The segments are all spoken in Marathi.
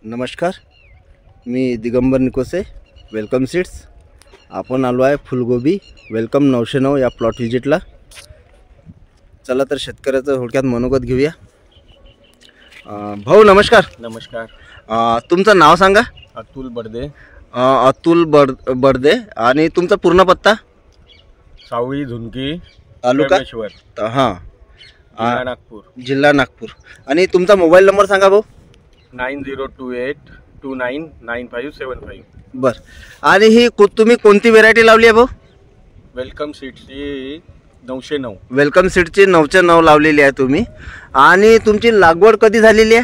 नमस्कार, मी दिगंबर निकोसे, वेलकम सीड्स. आपण आलो आहे फुलगोबी वेलकम 909 या प्लॉट व्हिजिटला. चला तर शेतकऱ्याचं थोडक्यात मनोगत घेऊया. भाऊ नमस्कार. नमस्कार. तुमचं नाव सांगा. अतुल बर्दे. अतुल बर्दे. आणि तुमचा पूर्ण पत्ता? सावळी झुनकी, तालुका? हां, नागपूर. जिल्हा नागपूर. आणि तुमचा मोबाईल नंबर सांगा भाऊ. 9028299575. बर. आणि ही तुम्ही कोणती व्हेरायटी लावली आहे भाऊ? वेलकम सीड्सची 909. वेलकम सीडची 909 लावलेली आहे तुम्ही. आणि तुमची लागवड कधी झालेली आहे?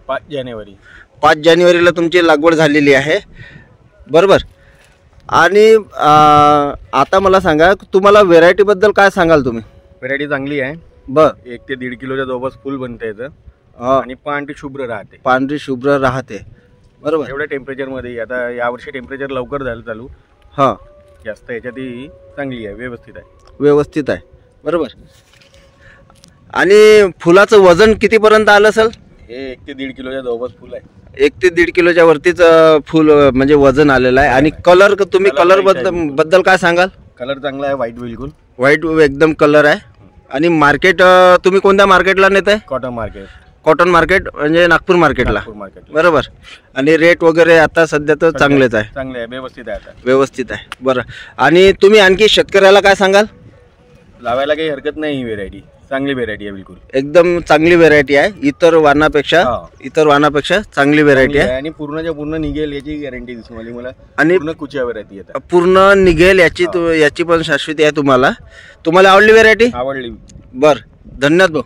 5 जानेवारी. 5 जानेवारीला तुमची लागवड झालेली आहे, बरोबर. आणि आता मला सांगा, तुम्हाला व्हेरायटीबद्दल काय सांगाल तुम्ही? व्हेरायटी चांगली आहे. बर. 1 ते 1.5 किलोच्या जवळपास फुल बनते याचं. आणि पांढरी शुभ्र राहते. पांढरी शुभ्र राहते, बरोबर. एवढ्या टेम्परेचरमध्ये आता यावर्षी टेम्परेचर लवकर झालं चालू. हां, जास्त याच्यात ही चांगली आहे, व्यवस्थित आहे. व्यवस्थित आहे, बरोबर. आणि फुलाचं वजन कितीपर्यंत आलं असेल? हे 1 ते 1.5 किलोच्या जवळपास फुल आहे. 1 ते 1.5 किलोच्या वरतीच फुल म्हणजे वजन आलेलं आहे. आणि कलर, तुम्ही कलर बद्दल काय सांगाल? कलर चांगला आहे, व्हाईट बिलकुल व्हाईट एकदम कलर आहे. आणि मार्केट तुम्ही कोणत्या मार्केटला नेत आहे? Cotton market. कॉटन मार्केट म्हणजे नागपूर मार्केटला, बरोबर. आणि रेट वगैरे आता सध्या तर चांगलेच आहे. चांगले आहे, व्यवस्थित आहे. आता व्यवस्थित आहे, बरं. आणि तुम्ही आणखी शेतकऱ्याला काय सांगाल? लावायला काही हरकत नाही. ही व्हेरायटी चांगली व्हेरायटी आहे, बिलकुल एकदम चांगली व्हेरायटी आहे. इतर वाणापेक्षा चांगली व्हेरायटी आहे. आणि पूर्णच्या पूर्ण निघेल याची गॅरंटी दिसली मला. आणि पूर्ण कुच्या व्हेरायटी आहे, पूर्ण निघेल याची पण शाश्वती आहे. तुम्हाला आवडली व्हेरायटी? आवडली. बरं, धन्यवाद भाऊ.